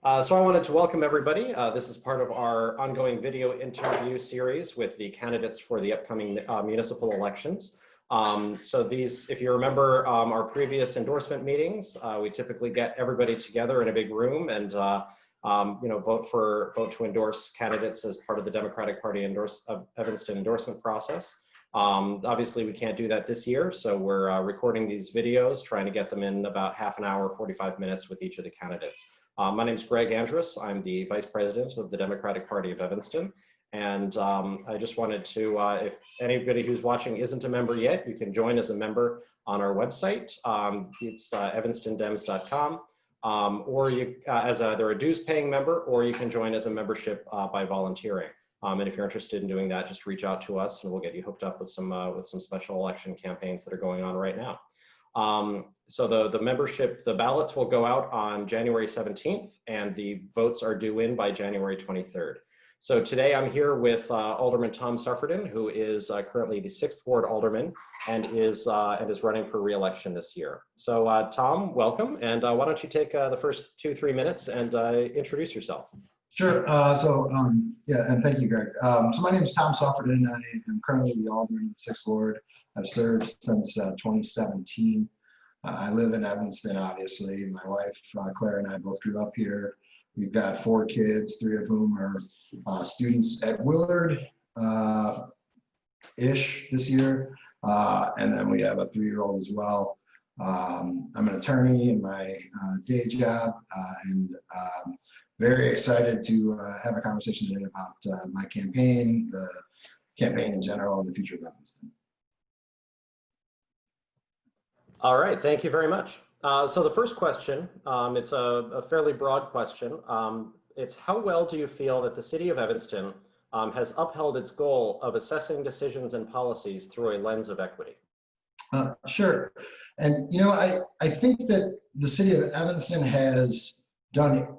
So I wanted to welcome everybody. This is part of our ongoing video interview series with the candidates for the upcoming municipal elections. So these, if you remember our previous endorsement meetings, we typically get everybody together in a big room and vote to endorse candidates as part of the Democratic Party of Evanston endorsement process. Obviously, we can't do that this year, so we're recording these videos, trying to get them in about half an hour, 45 minutes with each of the candidates. My name is Greg Andrus. I'm the Vice President of the Democratic Party of Evanston. And I just wanted to, if anybody who's watching isn't a member yet, you can join as a member on our website. It's evanstondems.com. Or you, as either a dues paying member, or you can join as a membership by volunteering. And if you're interested in doing that, just reach out to us and we'll get you hooked up with some special election campaigns that are going on right now. So the membership, the ballots will go out on January 17th and the votes are due in by January 23rd. So today I'm here with Alderman Tom Suffredin, who is currently the 6th Ward Alderman and is running for re-election this year. So Tom, welcome, and why don't you take the first 2-3 minutes and introduce yourself. Sure. Yeah, and thank you, Greg. So my name is Tom Suffredin. I am currently the Alderman of the 6th Ward. I've served since 2017. I live in Evanston, obviously. My wife, Claire, and I both grew up here. We've got 4 kids, 3 of whom are students at Willard-ish this year. And then we have a 3-year-old as well. I'm an attorney in my day job, and very excited to have a conversation today about my campaign, the campaign in general, and the future of Evanston. All right, thank you very much. So the first question, it's a fairly broad question. It's how well do you feel that the city of Evanston has upheld its goal of assessing decisions and policies through a lens of equity? Sure. And, I think that the city of Evanston has done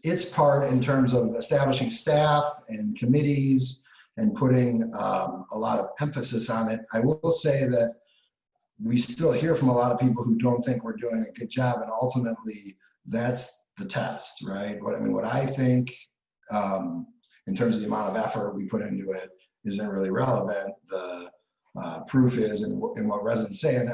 its part in terms of establishing staff and committees and putting a lot of emphasis on it. I will say that we still hear from a lot of people who don't think we're doing a good job, and ultimately that's the test, right? What I think in terms of the amount of effort we put into it isn't really relevant. The proof is in what residents say, and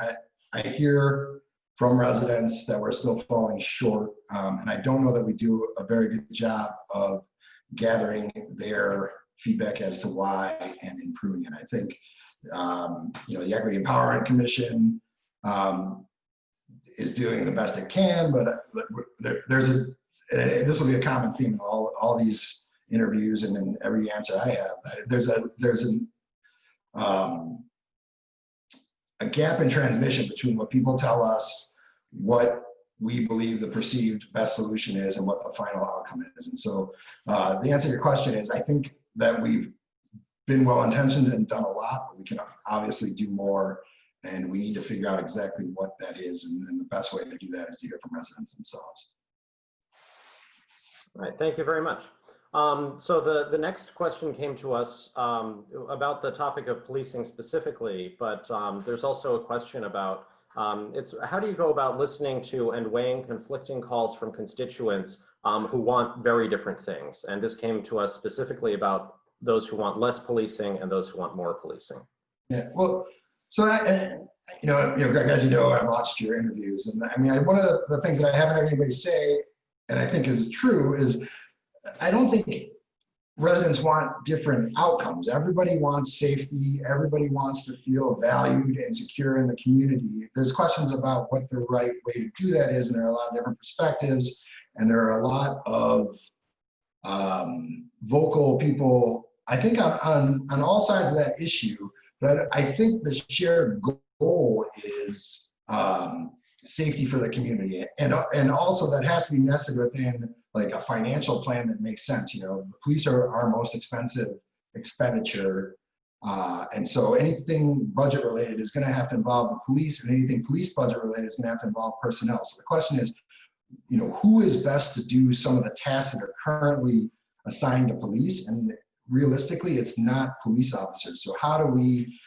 I hear from residents that we're still falling short, and I don't know that we do a very good job of gathering their feedback as to why and improving it. I think the Equity Empowerment Commission is doing the best it can, but this will be a common theme in all these interviews and in every answer I have. There's a gap in transmission between what people tell us, what we believe the perceived best solution is, and what the final outcome is. And so the answer to your question is, I think that we've been well-intentioned and done a lot, but we can obviously do more, and we need to figure out exactly what that is, and the best way to do that is to hear from residents themselves. All right, thank you very much. So the next question came to us about the topic of policing specifically, but there's also a question about it's how do you go about listening to and weighing conflicting calls from constituents who want very different things? And this came to us specifically about those who want less policing and those who want more policing. Yeah, well, so Greg, as you know, I've watched your interviews, and one of the things that I haven't heard anybody say, and I think is true, is I don't think residents want different outcomes. Everybody wants safety. Everybody wants to feel valued and secure in the community. There's questions about what the right way to do that is, and there are a lot of different perspectives, and there are a lot of vocal people, I think, on all sides of that issue. But I think the shared goal is safety for the community, and also that has to be nested within like a financial plan that makes sense. The police are our most expensive expenditure, and so anything budget related is going to have to involve the police, and anything police budget related is going to have to involve personnel. So the question is, who is best to do some of the tasks that are currently assigned to police? And realistically, it's not police officers. So how do we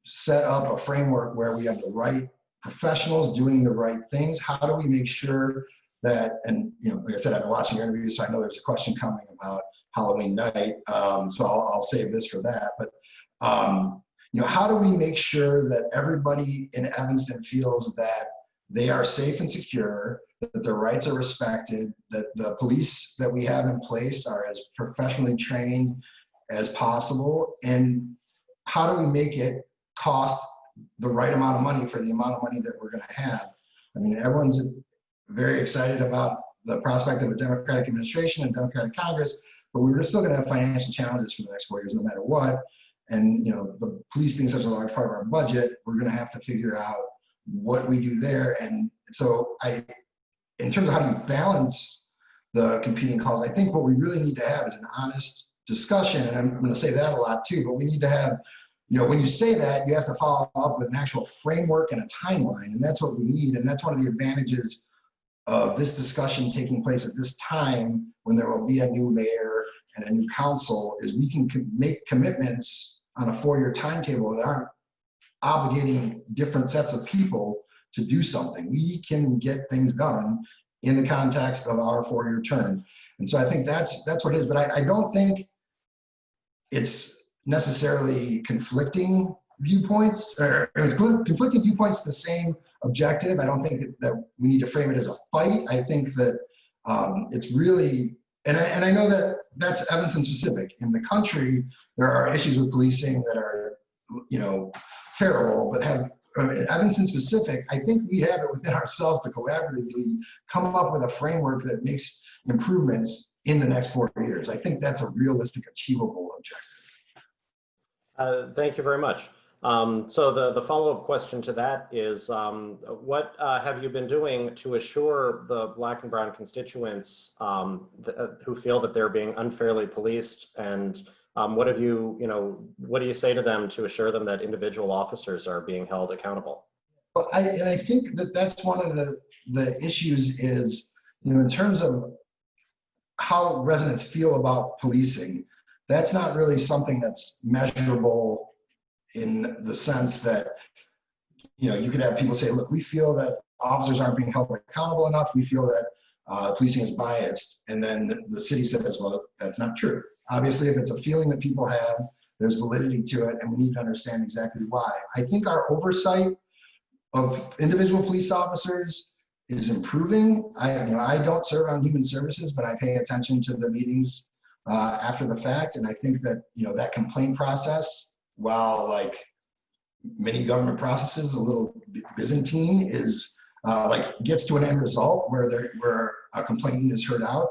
set up a framework where we have the right professionals doing the right things? How do we make sure that, and like I said, I've been watching your interview, so I know there's a question coming about Halloween night. So I'll save this for that. But how do we make sure that everybody in Evanston feels that they are safe and secure, that their rights are respected, that the police that we have in place are as professionally trained as possible, and how do we make it cost the right amount of money for the amount of money that we're going to have? I mean, everyone's very excited about the prospect of a Democratic administration and Democratic Congress, but we're still going to have financial challenges for the next 4 years, no matter what. And the police being such a large part of our budget, we're going to have to figure out what we do there. And so in terms of how do you balance the competing calls, I think what we really need to have is an honest discussion. And I'm going to say that a lot too, but we need to have, when you say that, you have to follow up with an actual framework and a timeline. And that's what we need. And that's one of the advantages of this discussion taking place at this time, when there will be a new mayor and a new council, is we can make commitments on a 4-year timetable that aren't obligating different sets of people to do something. We can get things done in the context of our 4-year term. And so I think that's what it is, but I don't think it's necessarily conflicting viewpoints, or conflicting viewpoints, the same objective. I don't think that we need to frame it as a fight. I think that it's really, and I know that that's Evanston specific. In the country, there are issues with policing that are, terrible, but Evanston specific, I think we have it within ourselves to collaboratively come up with a framework that makes improvements in the next 4 years. I think that's a realistic, achievable objective. Thank you very much. So the follow-up question to that is, what have you been doing to assure the Black and brown constituents who feel that they're being unfairly policed, and what do you say to them to assure them that individual officers are being held accountable? Well, I think that that's one of the issues is, in terms of how residents feel about policing, that's not really something that's measurable in the sense that, you could have people say, look, we feel that officers aren't being held accountable enough. We feel that policing is biased. And then the city says, well, that's not true. Obviously, if it's a feeling that people have, there's validity to it, and we need to understand exactly why. I think our oversight of individual police officers is improving. I don't serve on human services, but I pay attention to the meetings after the fact. And I think that, that complaint process, while like many government processes, a little Byzantine, is gets to an end result where a complainant is heard out.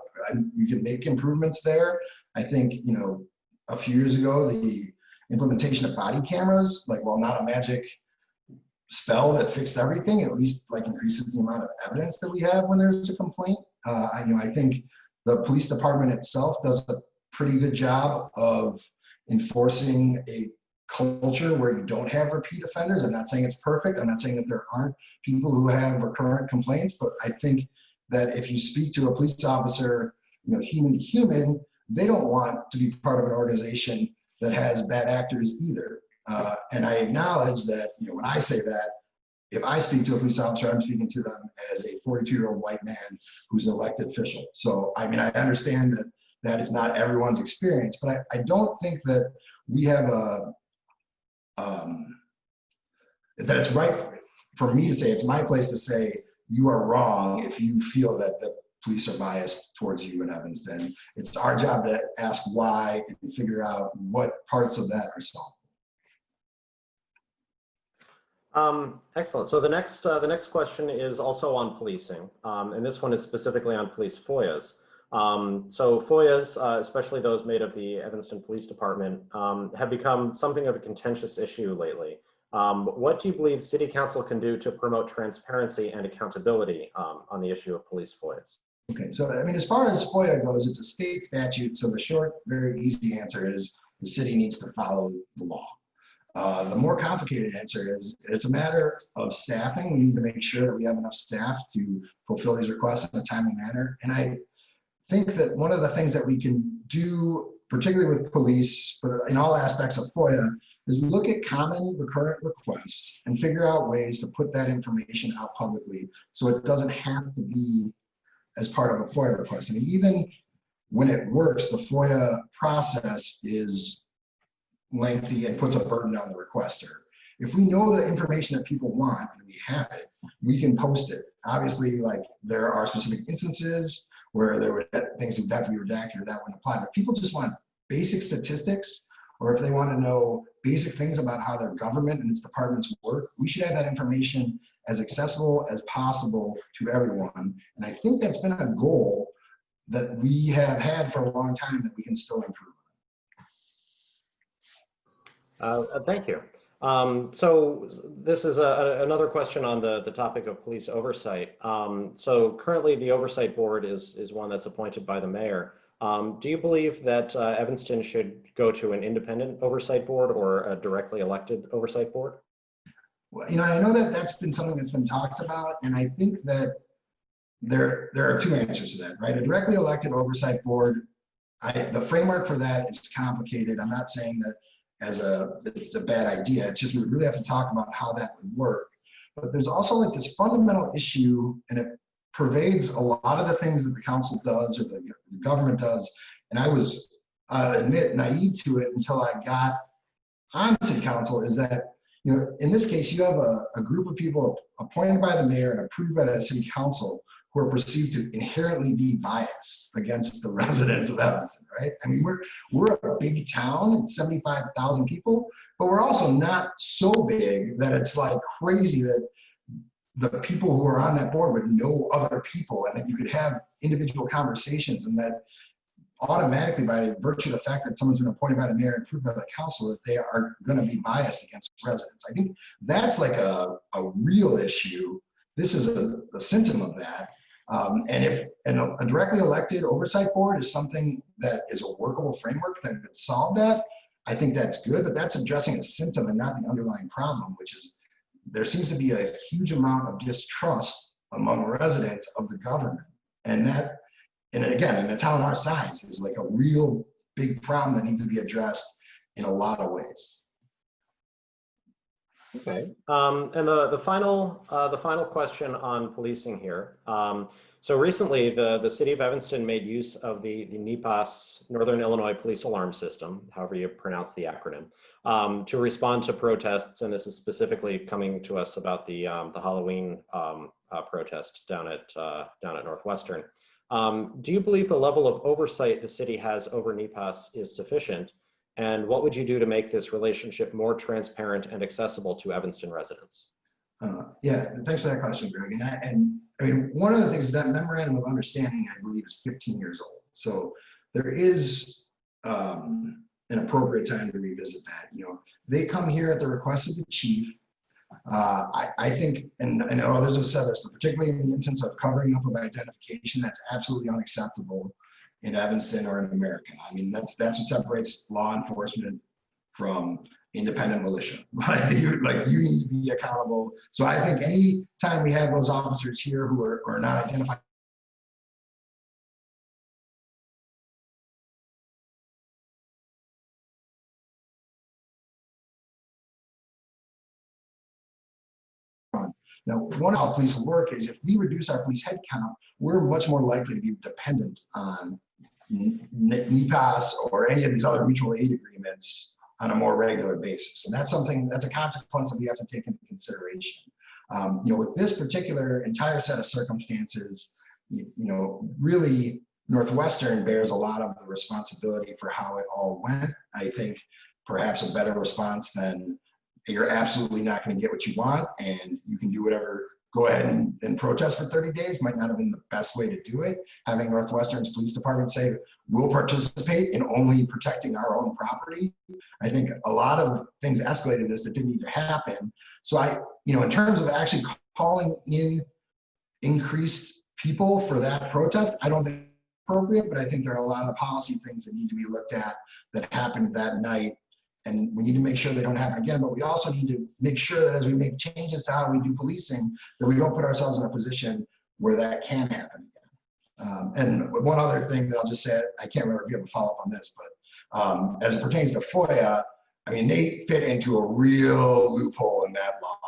We can make improvements there. I think, a few years ago, the implementation of body cameras, while not a magic spell that fixed everything, at least increases the amount of evidence that we have when there's a complaint. I think the police department itself does a pretty good job of enforcing a culture where you don't have repeat offenders. I'm not saying it's perfect. I'm not saying that there aren't people who have recurrent complaints, but I think that if you speak to a police officer, human to human, they don't want to be part of an organization that has bad actors either. And I acknowledge that, when I say that, if I speak to a police officer, I'm speaking to them as a 42-year-old white man who's an elected official. So, I understand that that is not everyone's experience, but I don't think that we have that it's right for me to say, it's my place to say, you are wrong if you feel that the police are biased towards you in Evanston. It's our job to ask why and figure out what parts of that are solved. Excellent. So the next question is also on policing, and this one is specifically on police FOIAs. So FOIAs, especially those made of the Evanston Police Department, have become something of a contentious issue lately. What do you believe City Council can do to promote transparency and accountability on the issue of police FOIAs? Okay, so as far as FOIA goes, it's a state statute. So the short, very easy answer is the city needs to follow the law. The more complicated answer is it's a matter of staffing. We need to make sure that we have enough staff to fulfill these requests in a timely manner. And I think that one of the things that we can do, particularly with police, but in all aspects of FOIA, is look at common recurrent requests and figure out ways to put that information out publicly so it doesn't have to be as part of a FOIA request. I mean, even when it works, the FOIA process is lengthy and puts a burden on the requester. If we know the information that people want and we have it, we can post it. Obviously, like there are specific instances where there were things that would have to be redacted or that wouldn't apply, but people just want basic statistics, or if they want to know basic things about how their government and its departments work, we should have that information as accessible as possible to everyone. And I think that's been a goal that we have had for a long time that we can still improve on. Thank you. So this is another question on the topic of police oversight. So currently the oversight board is one that's appointed by the mayor. Do you believe that Evanston should go to an independent oversight board or a directly elected oversight board? Well, you know, I know that that's been something that's been talked about, and I think that there are two answers to that, right? A directly elected oversight board, the framework for that is complicated. I'm not saying that it's a bad idea. It's just we really have to talk about how that would work. But there's also like this fundamental issue, and it pervades a lot of the things that the council does or the government does. And I was, admit, naive to it until I got on city council, is that, you know, in this case, you have a group of people appointed by the mayor and approved by the city council who are perceived to inherently be biased against the residents of Evanston, right? I mean, we're a big town, it's 75,000 people, but we're also not so big that it's like crazy that the people who are on that board would know other people and that you could have individual conversations, and that automatically, by virtue of the fact that someone's been appointed by the mayor and approved by the council, that they are going to be biased against residents. I think that's like a real issue. This is a symptom of that. And if a directly elected oversight board is something that is a workable framework that could solve that, I think that's good, but that's addressing a symptom and not the underlying problem, which is there seems to be a huge amount of distrust among residents of the government. And that, and again, in a town our size, is like a real big problem that needs to be addressed in a lot of ways. Okay, and the final question on policing here. So recently, the city of Evanston made use of the NEPAS, Northern Illinois Police Alarm System, however you pronounce the acronym, to respond to protests, and this is specifically coming to us about the Halloween protest down at Northwestern. Do you believe the level of oversight the city has over NEPAS is sufficient? And what would you do to make this relationship more transparent and accessible to Evanston residents? Yeah, thanks for that question, Greg. And I mean, one of the things is that memorandum of understanding, I believe, is 15 years old. So there is an appropriate time to revisit that. You know, they come here at the request of the chief. I think, and I know others have said this, but particularly in the instance of covering up of identification, that's absolutely unacceptable in Evanston or in America. I mean, that's what separates law enforcement from independent militia. Like you need to be accountable. So I think any time we have those officers here who are not identified, now, one of how police will work is if we reduce our police headcount, we're much more likely to be dependent on NEPAS or any of these other mutual aid agreements on a more regular basis. And that's something, that's a consequence that we have to take into consideration. You know, with this particular entire set of circumstances, you know, really Northwestern bears a lot of the responsibility for how it all went. I think perhaps a better response than you're absolutely not going to get what you want and you can do whatever, go ahead and protest for 30 days might not have been the best way to do it. Having Northwestern's police department say, we'll participate in only protecting our own property. I think a lot of things escalated this that didn't need to happen. So you know, in terms of actually calling in increased people for that protest, I don't think it's appropriate, but I think there are a lot of policy things that need to be looked at that happened that night. And we need to make sure they don't happen again, but we also need to make sure that as we make changes to how we do policing, that we don't put ourselves in a position where that can happen again. And one other thing that I'll just say, I can't remember if you have a follow-up on this, but as it pertains to FOIA, I mean, they fit into a real loophole in that law.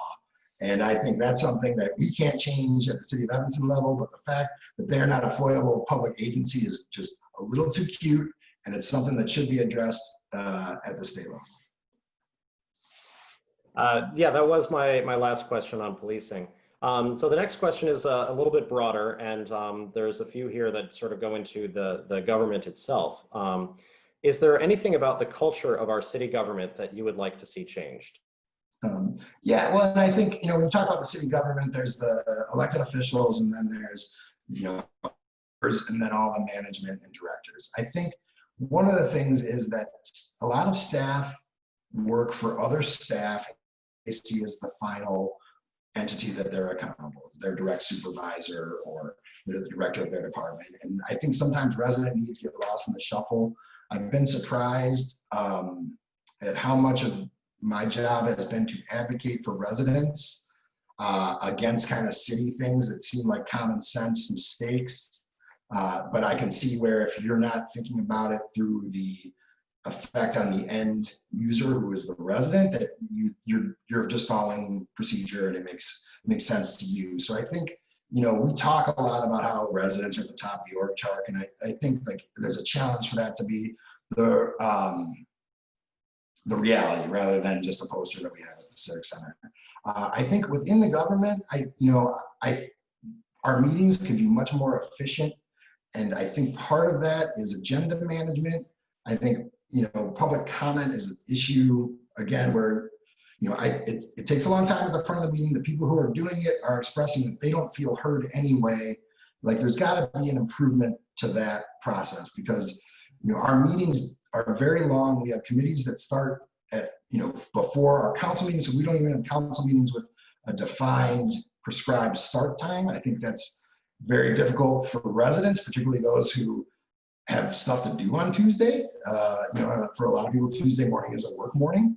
And I think that's something that we can't change at the City of Evanston level, but the fact that they're not a foilable public agency is just a little too cute, and it's something that should be addressed at the state level. Yeah, that was my last question on policing. So the next question is a little bit broader, and there's a few here that sort of go into the government itself. Is there anything about the culture of our city government that you would like to see changed? Yeah, well, and I think, when you talk about the city government, there's the elected officials, and then there's, and then all the management and directors. I think one of the things is that a lot of staff work for other staff they see as the final entity that they're accountable, their direct supervisor, or they're the director of their department. And I think sometimes resident needs get lost in the shuffle. I've been surprised at how much of my job has been to advocate for residents against kind of city things that seem like common sense mistakes. But I can see where if you're not thinking about it through the effect on the end user, who is the resident, that you're just following procedure and it makes sense to you. So I think, we talk a lot about how residents are at the top of the org chart, and I think like there's a challenge for that to be the reality rather than just a poster that we have at the Civic Center. I think within the government, our meetings can be much more efficient, and I think part of that is agenda management. I think public comment is an issue again where it takes a long time at the front of the meeting. The people who are doing it are expressing that they don't feel heard anyway. Like there's got to be an improvement to that process because our meetings are very long. We have committees that start at before our council meetings, so we don't even have council meetings with a defined prescribed start time. I think that's very difficult for residents, particularly those who have stuff to do on Tuesday. For a lot of people, Tuesday morning is a work morning.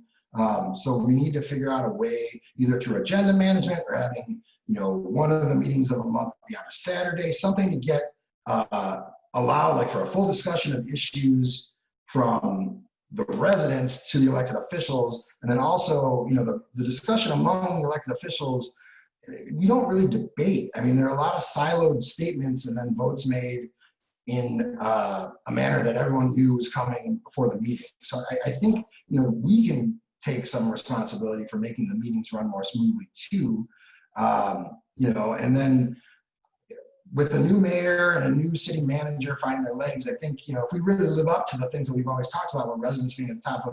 So we need to figure out a way, either through agenda management or having, one of the meetings of a month be on a Saturday, something to get, allow like for a full discussion of issues from the residents to the elected officials. And then also, the discussion among the elected officials, we don't really debate. I mean, there are a lot of siloed statements and then votes made in a manner that everyone knew was coming before the meeting. So I think, we can take some responsibility for making the meetings run more smoothly too. And then with the new mayor and a new city manager finding their legs, I think, if we really live up to the things that we've always talked about, where residents being at the top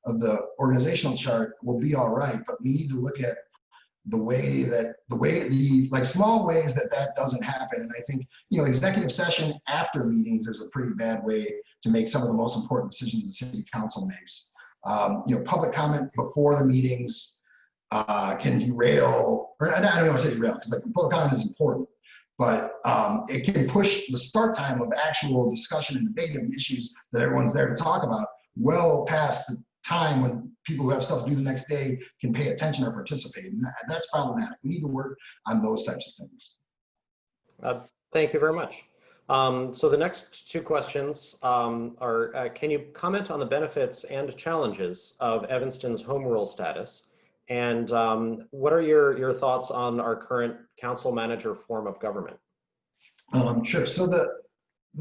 of the organizational chart, we'll be all right. But we need to look at the small ways that doesn't happen. And I think, executive session after meetings is a pretty bad way to make some of the most important decisions the city council makes. Public comment before the meetings can derail, or I don't want to say derail, because like public comment is important, but it can push the start time of actual discussion and debate of the issues that everyone's there to talk about well past the time when people who have stuff to do the next day can pay attention or participate. And that's problematic. We need to work on those types of things. Thank you very much. So the next two questions are, can you comment on the benefits and challenges of Evanston's home rule status? And what are your thoughts on our current council manager form of government? Sure. So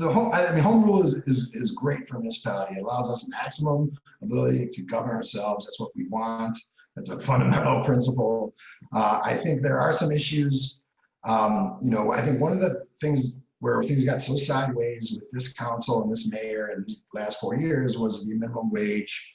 home rule is great for a municipality. It allows us maximum ability to govern ourselves. That's what we want. That's a fundamental principle. I think there are some issues. I think one of the things where things got so sideways with this council and this mayor in these last 4 years was the minimum wage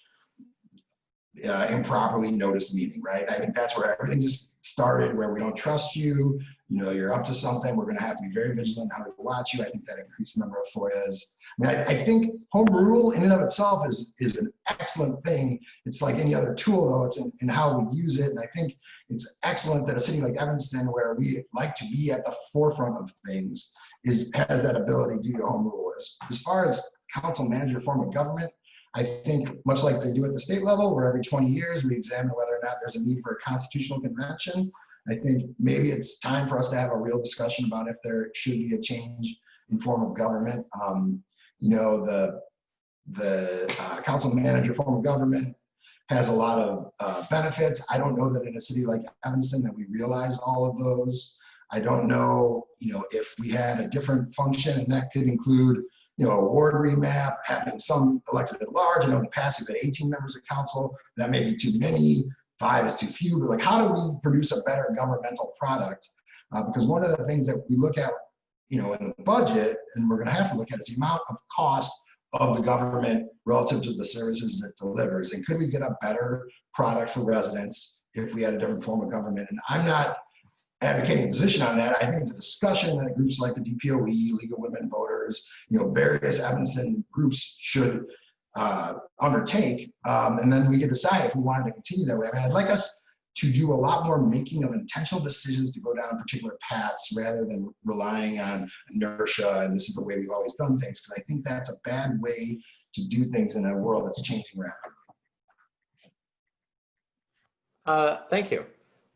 improperly noticed meeting, right? I think that's where everything just started, where we don't trust you. You're up to something. We're going to have to be very vigilant how we watch you. I think that increased the number of FOIAs. I think home rule in and of itself is an excellent thing. It's like any other tool, though. It's in how we use it. And I think it's excellent that a city like Evanston, where we like to be at the forefront of things, has that ability due to home rule. As far as council manager form of government, I think much like they do at the state level, where every 20 years we examine whether or not there's a need for a constitutional convention, I think maybe it's time for us to have a real discussion about if there should be a change in form of government. The council manager form of government has a lot of benefits. I don't know that in a city like Evanston that we realize all of those. I don't know, if we had a different function, and that could include, a ward remap, having some elected at large. I know in the past we've had 18 members of council. That may be too many. 5 is too few. But like, how do we produce a better governmental product? Because one of the things that we look at, in the budget, and we're going to have to look at, is the amount of cost of the government relative to the services that it delivers. And could we get a better product for residents if we had a different form of government? And I'm not advocating a position on that. I think it's a discussion that groups like the DPOE, League of Women Voters, various Evanston groups should undertake. And then we can decide if we wanted to continue that way. I mean, I'd like us to do a lot more making of intentional decisions to go down particular paths rather than relying on inertia and this is the way we've always done things, because I think that's a bad way to do things in a world that's changing rapidly. Thank you.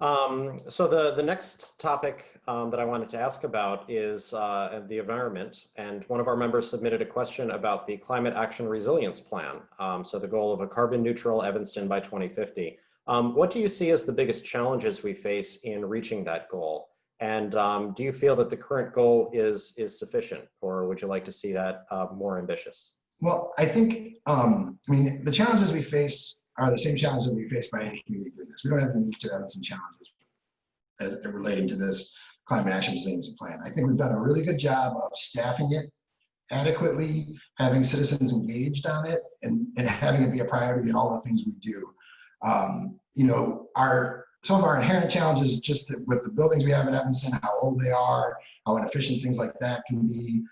So the next topic that I wanted to ask about is the environment. And one of our members submitted a question about the Climate Action Resilience Plan. So the goal of a carbon neutral Evanston by 2050. What do you see as the biggest challenges we face in reaching that goal? And do you feel that the current goal is sufficient, or would you like to see that more ambitious? Well, I think, the challenges we face are the same challenges we face by any community doing this. We don't have unique to Evanston challenges as relating to this climate action resiliency plan. I think we've done a really good job of staffing it adequately, having citizens engaged on it, and having it be a priority in all the things we do. Some of our inherent challenges just with the buildings we have in Evanston, how old they are, how inefficient things like that can be.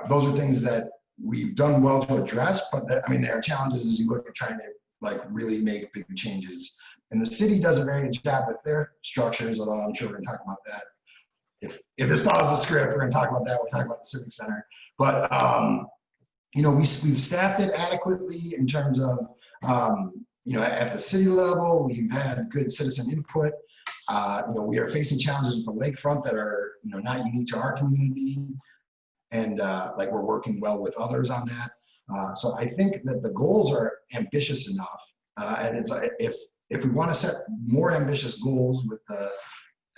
Those are things that we've done well to address, but there are challenges as you look at trying to really make big changes. And the city does a very good job with their structures, although I'm sure we're going to talk about that. If this follows the script, we're going to talk about that. We'll talk about the Civic Center. But, we've staffed it adequately in terms of, at the city level, we've had good citizen input. We are facing challenges with the lakefront that are, not unique to our community. And we're working well with others on that. So I think that the goals are ambitious enough. And it's, if we want to set more ambitious goals with the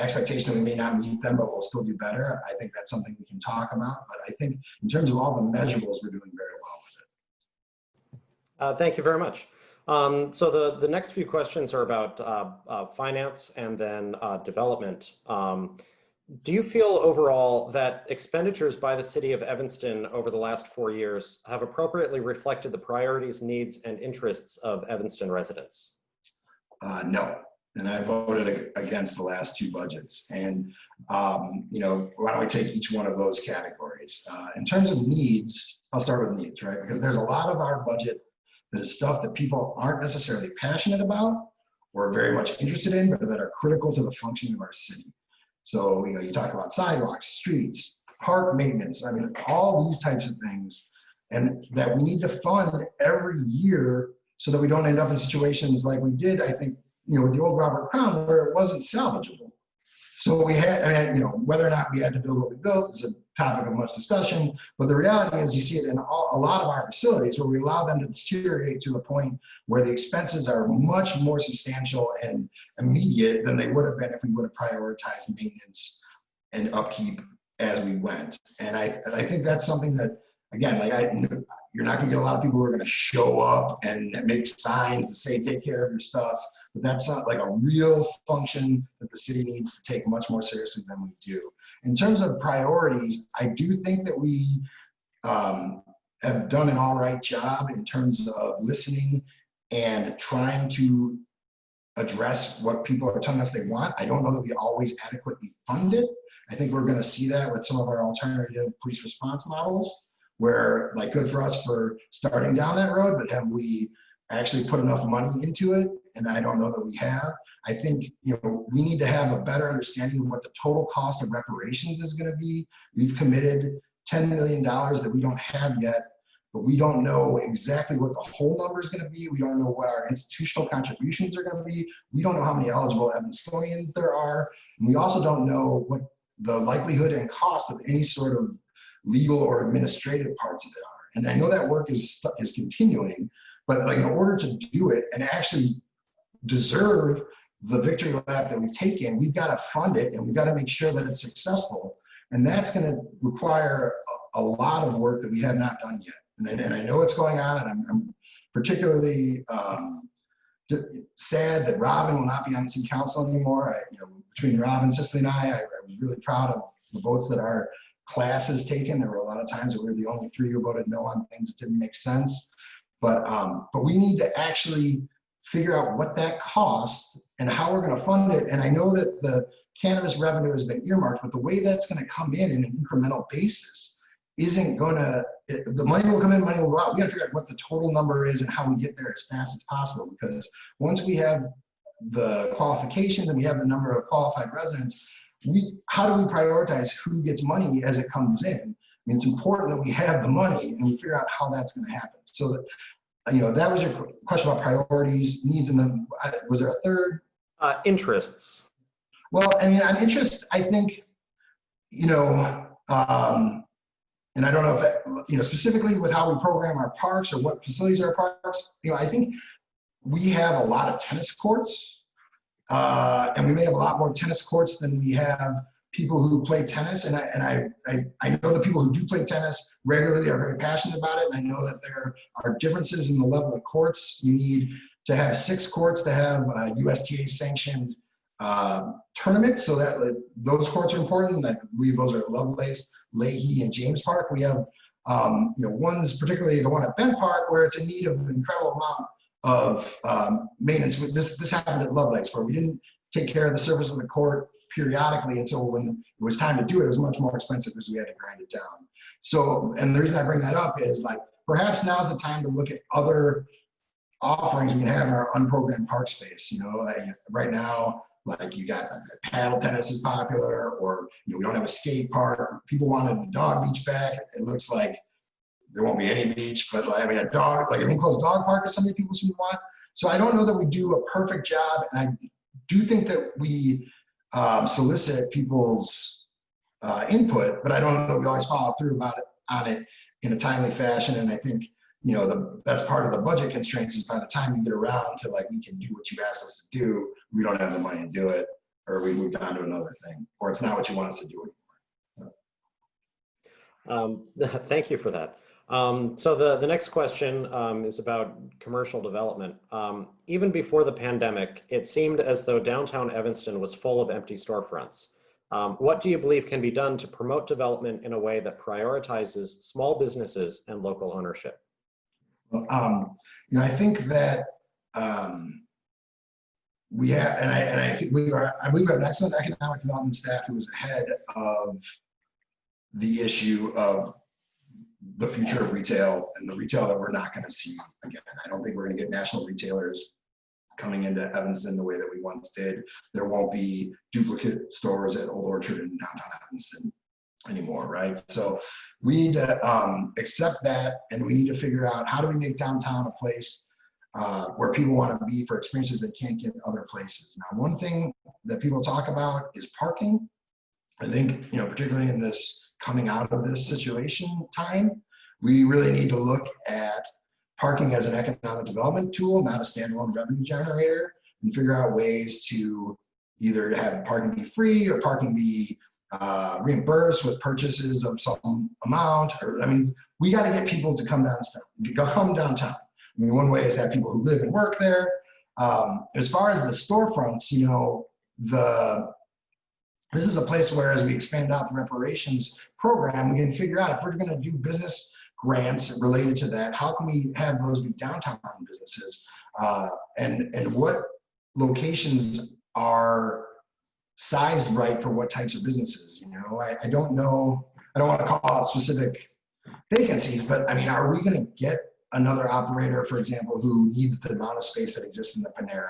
expectation that we may not meet them, but we'll still do better, I think that's something we can talk about. But I think in terms of all the measurables, we're doing very well with it. Thank you very much. So the next few questions are about finance and then development. Do you feel overall that expenditures by the city of Evanston over the last 4 years have appropriately reflected the priorities, needs, and interests of Evanston residents? No, and I voted against the last 2 budgets. And, why don't we take each one of those categories? In terms of needs, I'll start with needs, right? Because there's a lot of our budget that is stuff that people aren't necessarily passionate about or very much interested in, but that are critical to the functioning of our city. So, you talk about sidewalks, streets, park maintenance, all these types of things, and that we need to fund every year so that we don't end up in situations like we did, I think, with the old Robert Crown, where it wasn't salvageable. So we had, whether or not we had to build what we built is a topic of much discussion, but the reality is you see it in a lot of our facilities where we allow them to deteriorate to a point where the expenses are much more substantial and immediate than they would have been if we would have prioritized maintenance and upkeep as we went. And I think that's something that, again, you're not going to get a lot of people who are going to show up and make signs that say, take care of your stuff. But that's not like a real function that the city needs to take much more seriously than we do. In terms of priorities, I do think that we have done an all right job in terms of listening and trying to address what people are telling us they want. I don't know that we always adequately fund it. I think we're going to see that with some of our alternative police response models, where good for us for starting down that road, but have we actually put enough money into it? And I don't know that we have. I think we need to have a better understanding of what the total cost of reparations is going to be. We've committed $10 million that we don't have yet, but we don't know exactly what the whole number is going to be. We don't know what our institutional contributions are going to be. We don't know how many eligible Evanstonians there are. And we also don't know what the likelihood and cost of any sort of legal or administrative parts of it are. And I know that work is continuing, But like in order to do it and actually deserve the victory lap that we've taken, we've got to fund it and we've got to make sure that it's successful. And that's going to require a lot of work that we have not done yet. And I know what's going on, and I'm particularly sad that Robin will not be on the city council anymore. Between Robin, Cicely, and I was really proud of the votes that our class has taken. There were a lot of times that we were the only three who voted no on things that didn't make sense. But we need to actually figure out what that costs and how we're going to fund it. And I know that the cannabis revenue has been earmarked, but the way that's going to come in an incremental basis isn't going to, the money will come in, money will go out. We got to figure out what the total number is and how we get there as fast as possible, because once we have the qualifications and we have the number of qualified residents, how do we prioritize who gets money as it comes in? I mean, it's important that we have the money and we figure out how that's going to happen. So that, that was your question about priorities, needs, and then was there a third? Interests. Well, I mean, on interest, I think, and I don't know if, specifically with how we program our parks or what facilities are our parks, I think we have a lot of tennis courts, and we may have a lot more tennis courts than we have people who play tennis. And I know the people who do play tennis regularly are very passionate about it. And I know that there are differences in the level of courts. You need to have 6 courts to have USTA sanctioned tournaments, so that those courts are important. I believe those are Lovelace, Leahy, and James Park. We have ones, particularly the one at Bent Park, where it's in need of an incredible amount of maintenance. This happened at Lovelace, where we didn't take care of the surface of the court periodically, and so when it was time to do it, it was much more expensive because we had to grind it down. So, and the reason I bring that up is perhaps now's the time to look at other offerings we can have in our unprogrammed park space. Right now, you got paddle tennis is popular, or we don't have a skate park. People wanted the dog beach back. It looks like there won't be any beach, but a dog, an enclosed dog park is something people seem to want. So I don't know that we do a perfect job, and I do think that we solicit people's input, but I don't know that we always follow through on it in a timely fashion. And I think that's part of the budget constraints, is by the time we get around to we can do what you've asked us to do, we don't have the money to do it, or we moved on to another thing, or it's not what you want us to do anymore. Thank you for that. So the next question is about commercial development. Even before the pandemic, it seemed as though downtown Evanston was full of empty storefronts. What do you believe can be done to promote development in a way that prioritizes small businesses and local ownership? Well, I think that we have, and I think I believe we have an excellent economic development staff who is ahead of the issue of the future of retail and the retail that we're not going to see again. I don't think we're going to get national retailers coming into Evanston the way that we once did. There won't be duplicate stores at Old Orchard in downtown Evanston anymore, right? So we need to accept that, and we need to figure out how do we make downtown a place where people want to be for experiences they can't get other places. Now, one thing that people talk about is parking. I think, particularly in this coming out of this situation time, we really need to look at parking as an economic development tool, not a standalone revenue generator, and figure out ways to either have parking be free or parking be reimbursed with purchases of some amount. We got to get people to come downtown. One way is have people who live and work there. As far as the storefronts, this is a place where, as we expand out the reparations program, we can figure out if we're going to do business grants related to that, how can we have those be downtown businesses, and what locations are sized right for what types of businesses. I don't know, I don't want to call out specific vacancies, but are we going to get another operator, for example, who needs the amount of space that exists in the Panera,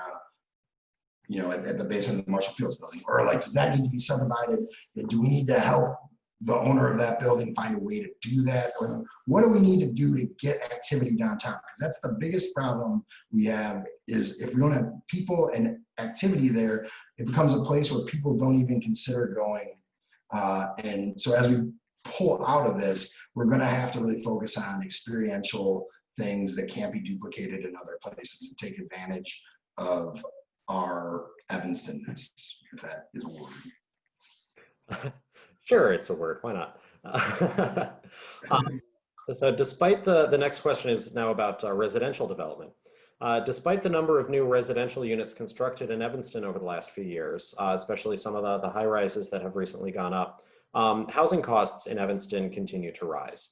at the basement of the Marshall Fields building? Or does that need to be subdivided? Do we need to help the owner of that building find a way to do that? Or what do we need to do to get activity downtown? Because that's the biggest problem we have, is if we don't have people and activity there, it becomes a place where people don't even consider going. And so as we pull out of this, we're going to have to really focus on experiential things that can't be duplicated in other places and take advantage of our Evanstonness, if that is a word. Sure, it's a word. Why not? So despite the next question is now about residential development. Despite the number of new residential units constructed in Evanston over the last few years, especially some of the high rises that have recently gone up, housing costs in Evanston continue to rise.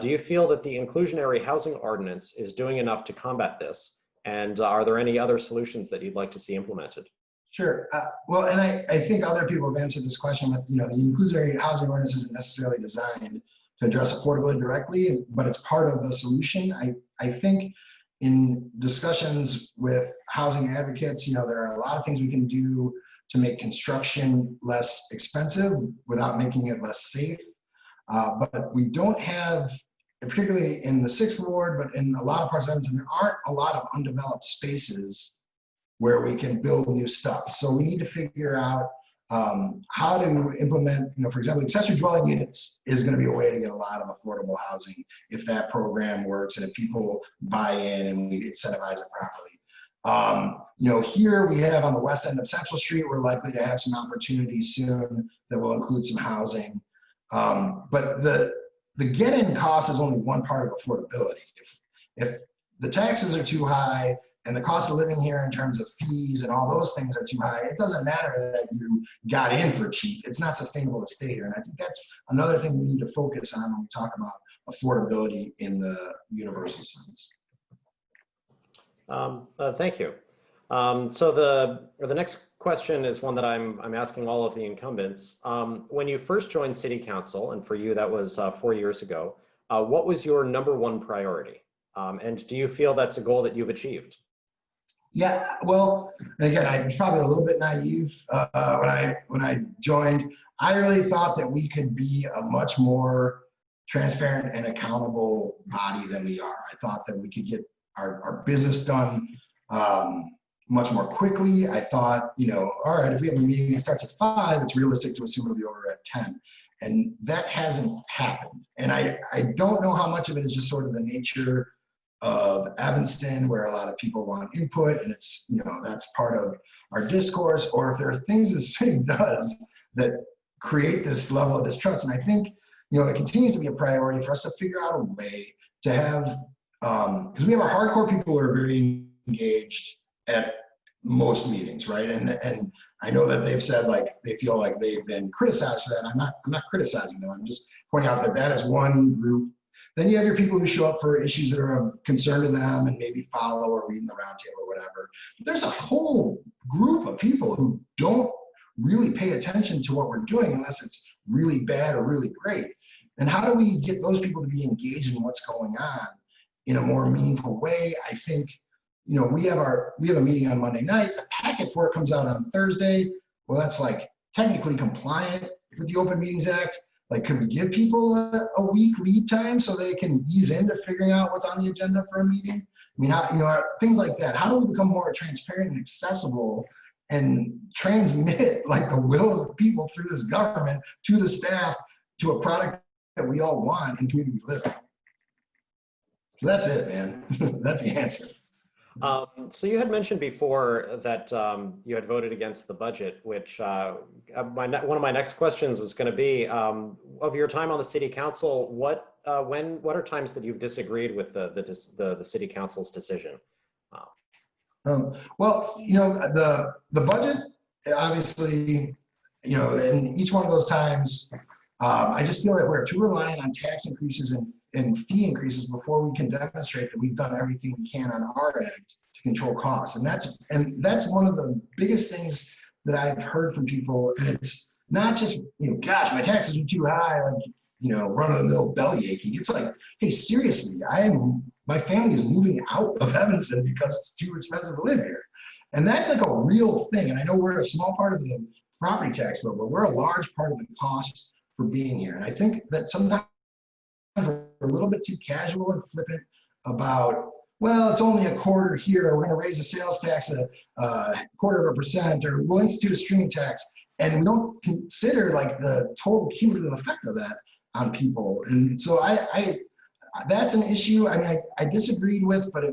Do you feel that the inclusionary housing ordinance is doing enough to combat this? And are there any other solutions that you'd like to see implemented? Sure. Well, and I think other people have answered this question with, the inclusionary housing ordinance isn't necessarily designed to address affordability directly, but it's part of the solution. I think in discussions with housing advocates, there are a lot of things we can do to make construction less expensive without making it less safe. But we don't have, particularly in the 6th Ward, but in a lot of parts of Evanston, there aren't a lot of undeveloped spaces where we can build new stuff. So we need to figure out how to implement, for example, accessory dwelling units is going to be a way to get a lot of affordable housing if that program works and if people buy in and we incentivize it properly. Here we have on the west end of Central Street, we're likely to have some opportunities soon that will include some housing. But the get-in cost is only one part of affordability. If the taxes are too high and the cost of living here in terms of fees and all those things are too high, it doesn't matter that you got in for cheap. It's not sustainable to stay here. And I think that's another thing we need to focus on when we talk about affordability in the universal sense. Thank you. So the next question is one that I'm asking all of the incumbents. When you first joined City Council, and for you that was 4 years ago, what was your #1 priority? And do you feel that's a goal that you've achieved? Yeah, well, again, I was probably a little bit naive when I joined. I really thought that we could be a much more transparent and accountable body than we are. I thought that we could get our business done much more quickly. I thought, all right, if we have a meeting that starts at 5, it's realistic to assume it'll be over at 10. And that hasn't happened. And I don't know how much of it is just sort of the nature of Evanston, where a lot of people want input and it's, that's part of our discourse, or if there are things the city does that create this level of distrust. And I think, it continues to be a priority for us to figure out a way to have, because we have our hardcore people who are very engaged at most meetings, right? And I know that they've said they feel like they've been criticized for that. I'm not criticizing them. I'm just pointing out that is one group. Then you have your people who show up for issues that are of concern to them and maybe follow or read in the roundtable or whatever. But there's a whole group of people who don't really pay attention to what we're doing unless it's really bad or really great. And how do we get those people to be engaged in what's going on in a more meaningful way? I think, we have a meeting on Monday night. The packet for it comes out on Thursday. Well, that's technically compliant with the Open Meetings Act. Could we give people a week lead time so they can ease into figuring out what's on the agenda for a meeting? Things like that. How do we become more transparent and accessible and transmit the will of the people through this government to the staff to a product that we all want in community living? So that's it, man. That's the answer. So you had mentioned before that you had voted against the budget, which one of my next questions was going to be, of your time on the City Council, what are times that you've disagreed with the City Council's decision? Well, the budget, obviously, in each one of those times, I just feel like we're too reliant on tax increases and fee increases before we can demonstrate that we've done everything we can on our end to control costs. And that's one of the biggest things that I've heard from people. And it's not just, gosh, my taxes are too high, run-of-the-mill belly aching. It's hey, seriously, my family is moving out of Evanston because it's too expensive to live here. And that's a real thing. And I know we're a small part of the property tax bill, but we're a large part of the cost for being here. And I think that sometimes we're a little bit too casual and flippant about, well, it's only a quarter here, we're going to raise the sales tax a 0.25%, or we'll institute a streaming tax, and we don't consider the total cumulative effect of that on people. And so I that's an issue. I mean, I disagreed with, but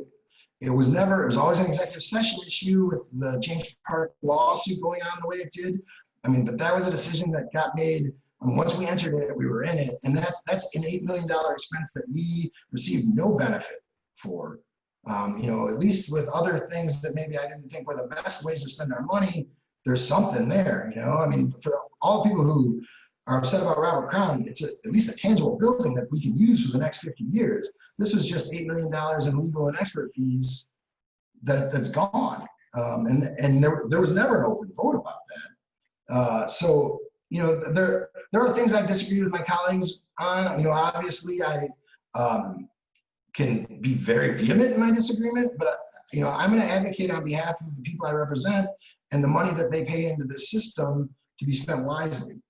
it was always an executive session issue with the James Park lawsuit going on the way it did. I mean, but that was a decision that got made. And once we entered it, we were in it. And that's an $8 million expense that we received no benefit for. At least with other things that maybe I didn't think were the best ways to spend our money, there's something there, I mean, for all the people who are upset about Robert Crown, it's at least a tangible building that we can use for the next 50 years. This is just $8 million in legal and expert fees that's gone. And there was never an open vote about that. So, there are things I disagree with my colleagues on. Obviously I can be very vehement in my disagreement, but I'm going to advocate on behalf of the people I represent and the money that they pay into the system to be spent wisely.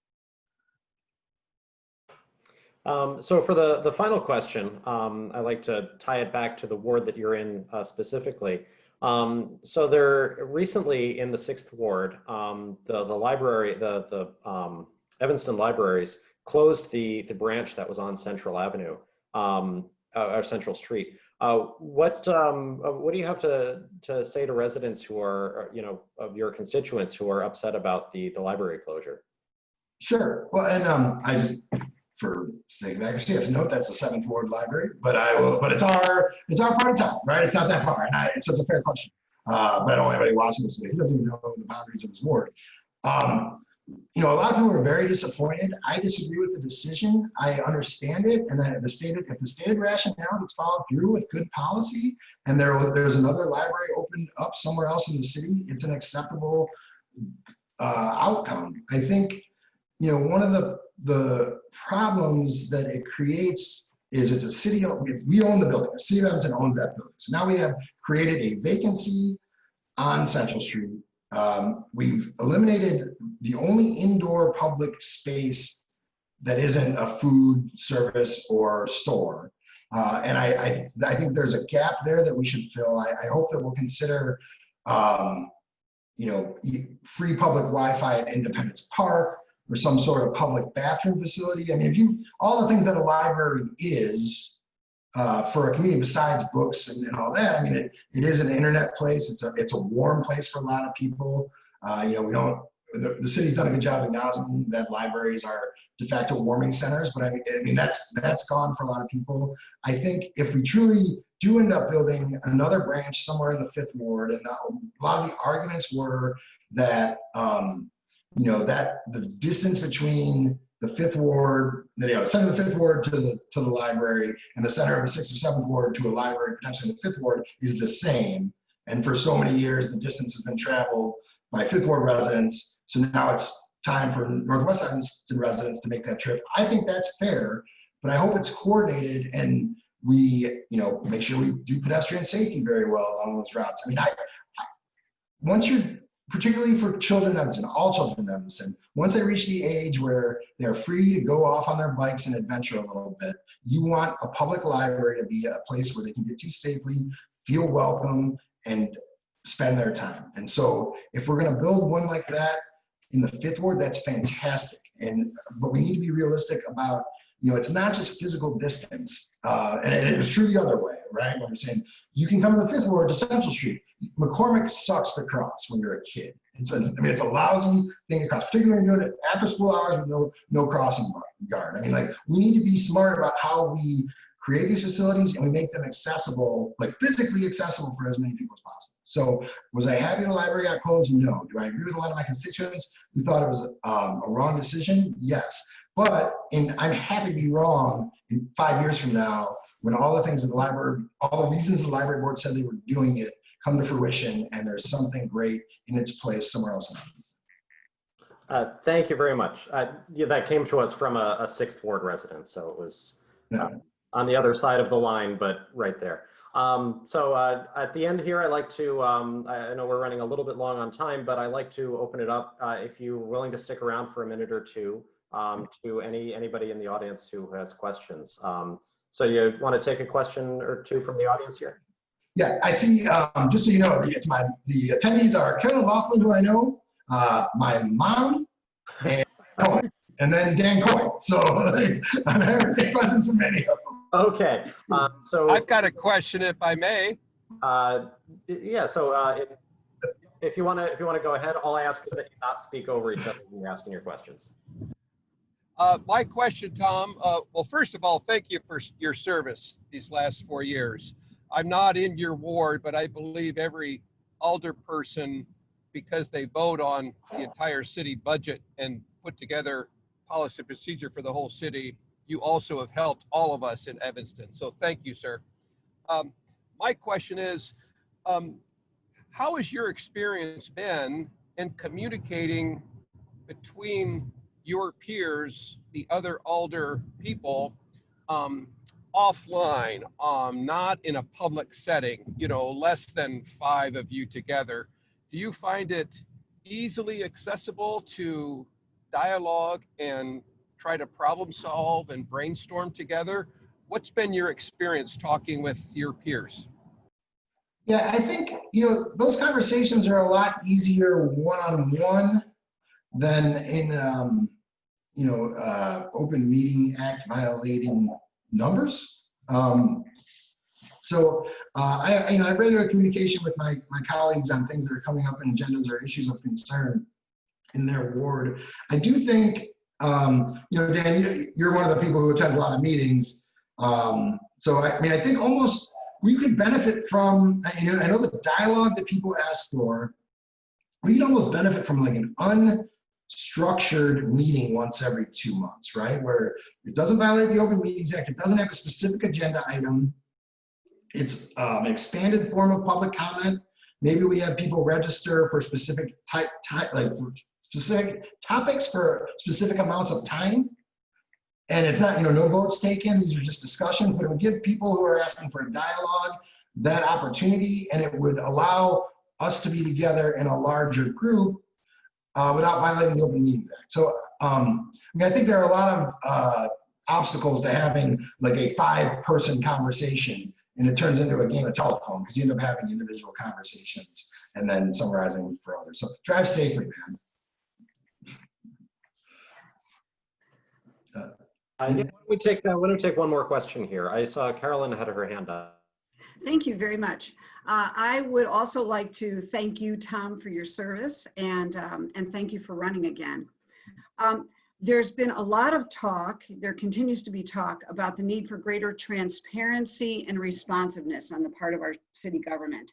So for the final question, I like to tie it back to the ward that you're in specifically. So there recently in the 6th Ward, the library, the Evanston Libraries closed the branch that was on Central Avenue, or Central Street. What do you have to say to residents who are, of your constituents who are upset about the library closure? Sure. Well, and for sake of accuracy, I have to note that's the 7th Ward Library, but it's our part of town, right? It's not that far, and it's a fair question. But I don't want anybody watching this today. He doesn't even know the boundaries of his ward. A lot of people are very disappointed. I disagree with the decision. I understand it, and if the stated rationale gets followed through with good policy, and there's another library opened up somewhere else in the city, it's an acceptable outcome. I think, one of the problems that it creates is it's a city, we own the building. The city of Evanston owns that building. So now we have created a vacancy on Central Street. We've eliminated the only indoor public space that isn't a food service or store. And I think there's a gap there that we should fill. I hope that we'll consider, free public Wi-Fi at Independence Park, or some sort of public bathroom facility. I mean, all the things that a library is for a community besides books and all that. I mean, it is an internet place. It's a warm place for a lot of people. The city's done a good job acknowledging that libraries are de facto warming centers, but I mean that's gone for a lot of people. I think if we truly do end up building another branch somewhere in the 5th Ward, and a lot of the arguments were that that the distance between the 5th Ward, the center of the 5th Ward to the library, and the center of the 6th or 7th Ward to a library potentially in the 5th Ward is the same. And for so many years, the distance has been traveled by 5th Ward residents. So now it's time for Northwest Evanston residents to make that trip. I think that's fair, but I hope it's coordinated and we, make sure we do pedestrian safety very well along those routes. I mean, once you're, particularly for children in Evanston, all children in Evanston, once they reach the age where they're free to go off on their bikes and adventure a little bit, you want a public library to be a place where they can get to safely, feel welcome, and spend their time. And so if we're going to build one like that in the 5th Ward, that's fantastic. But we need to be realistic about, it's not just physical distance. And it was true the other way, right? When we're saying you can come to the 5th Ward to Central Street. McCormick sucks to cross when you're a kid. It's a lousy thing to cross, particularly when you're doing it after school hours with no crossing guard. I mean, we need to be smart about how we create these facilities and we make them accessible, physically accessible for as many people as possible. So was I happy the library got closed? No. Do I agree with a lot of my constituents who thought it was a wrong decision? Yes. But I'm happy to be wrong in 5 years from now when all the things in the library, all the reasons the library board said they were doing it come to fruition and there's something great in its place somewhere else. Thank you very much. That came to us from a 6th Ward resident, so it was on the other side of the line, but right there. So at the end here, I like to, I know we're running a little bit long on time, but I like to open it up if you're willing to stick around for a minute or two to anybody in the audience who has questions. So you want to take a question or two from the audience here? Yeah, I see, just so you know, the attendees are Kevin Laughlin, who I know, my mom, and then Dan Coyne. So I'm happy to take questions from any of them. Okay. So I've got a question, if I may. yeah. So if you want to go ahead, all I ask is that you not speak over each other when you're asking your questions. My question, Tom, well, first of all, thank you for your service these last 4 years. I'm not in your ward, but I believe every alderperson, because they vote on the entire city budget and put together policy procedure for the whole city, you also have helped all of us in Evanston. So thank you, sir. My question is, how has your experience been in communicating between your peers, the other alder people, offline, not in a public setting, you know, less than 5 of you together? Do you find it easily accessible to dialogue and try to problem solve and brainstorm together? What's been your experience talking with your peers? Yeah, I think, you know, those conversations are a lot easier one-on-one than in, you know, open meeting act violating numbers. So I have regular communication with my colleagues on things that are coming up in agendas or issues of concern in their ward. I do think, you know, Dan, you're one of the people who attends a lot of meetings. So I mean, I think almost we could benefit from, you know, I know the dialogue that people ask for, we could almost benefit from like an unstructured meeting once every 2 months, right? Where it doesn't violate the Open Meetings Act, it doesn't have a specific agenda item. It's an expanded form of public comment. Maybe we have people register for specific specific topics for specific amounts of time. And it's not, you know, no votes taken, these are just discussions, but it would give people who are asking for a dialogue that opportunity, and it would allow us to be together in a larger group without violating the Open Meetings Act. So, I mean, I think there are a lot of obstacles to having like a 5-person conversation, and it turns into a game of telephone because you end up having individual conversations and then summarizing for others. So drive safely, man. Why don't we take one more question here? I saw Carolyn had her hand up. Thank you very much. I would also like to thank you, Tom, for your service, and thank you for running again. There's been a lot of talk, there continues to be talk about the need for greater transparency and responsiveness on the part of our city government.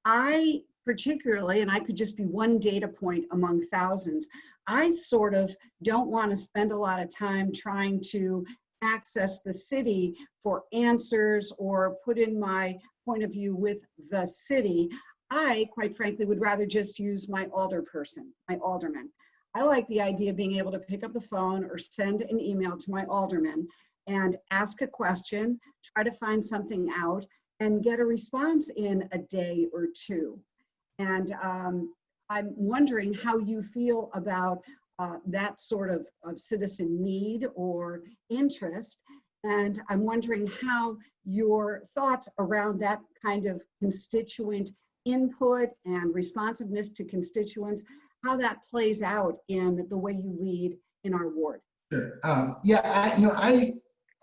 I particularly, and I could just be one data point among thousands, I sort of don't want to spend a lot of time trying to access the city for answers or put in my point of view with the city. I, quite frankly, would rather just use my alderperson, my alderman. I like the idea of being able to pick up the phone or send an email to my alderman and ask a question, try to find something out, and get a response in a day or two. And I'm wondering how you feel about that sort of citizen need or interest. And I'm wondering how your thoughts around that kind of constituent input and responsiveness to constituents, how that plays out in the way you lead in our ward. Sure. Yeah,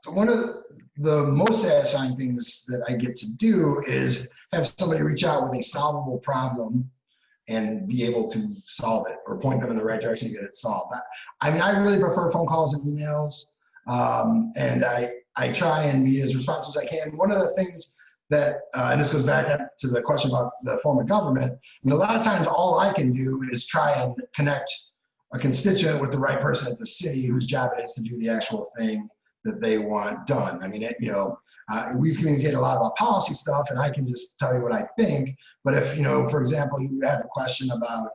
one of the most satisfying things that I get to do is have somebody reach out with a solvable problem and be able to solve it or point them in the right direction to get it solved. I mean, I really prefer phone calls and emails, and I try and be as responsive as I can. One of the things that, and this goes back to the question about the form of government, I mean, a lot of times all I can do is try and connect a constituent with the right person at the city whose job it is to do the actual thing that they want done. I mean, we've communicated a lot about policy stuff, and I can just tell you what I think. But if, for example, you have a question about,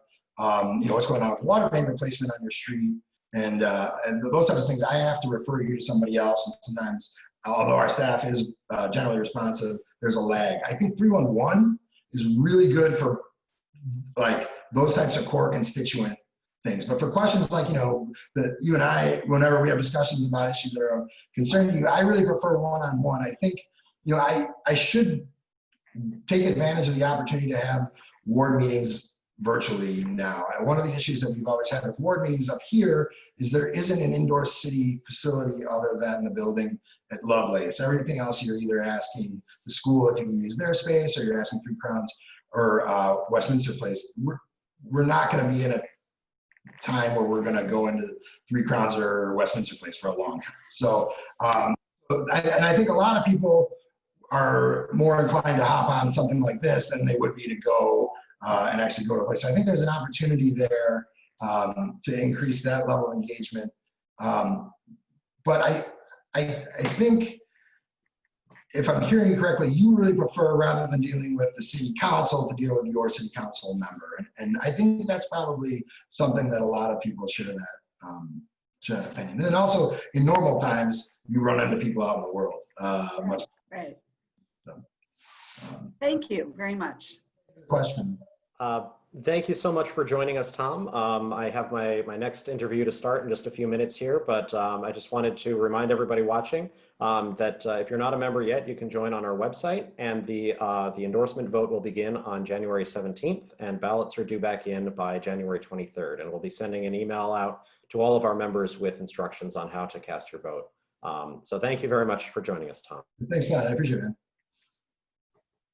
what's going on with water main replacement on your street, and those types of things, I have to refer you to somebody else. And sometimes, although our staff is generally responsive, there's a lag. I think 311 is really good for like those types of core constituent things. But for questions like, that you and I, whenever we have discussions about issues that are concerning you, I really prefer one-on-one. I think, I should take advantage of the opportunity to have ward meetings virtually now. And one of the issues that we've always had with ward meetings up here is there isn't an indoor city facility other than the building at Lovelace. Everything else, you're either asking the school if you can use their space, or you're asking Three Crowns or Westminster Place. We're not going to be in a time where we're going to go into Three Crowns or Westminster Place for a long time. So, I think a lot of people are more inclined to hop on something like this than they would be to go and actually go to a place. So I think there's an opportunity there to increase that level of engagement. But I think, if I'm hearing you correctly, you really prefer, rather than dealing with the city council, to deal with your city council member. And I think that's probably something that a lot of people share that opinion. And then also, in normal times, you run into people out in the world. Right. So, Thank you very much. question. Thank you so much for joining us, Tom. I have my next interview to start in just a few minutes here, but I just wanted to remind everybody watching that if you're not a member yet, you can join on our website, and the endorsement vote will begin on January 17th, and ballots are due back in by January 23rd, and we'll be sending an email out to all of our members with instructions on how to cast your vote. So thank you very much for joining us, Tom. Thanks a lot. I appreciate it.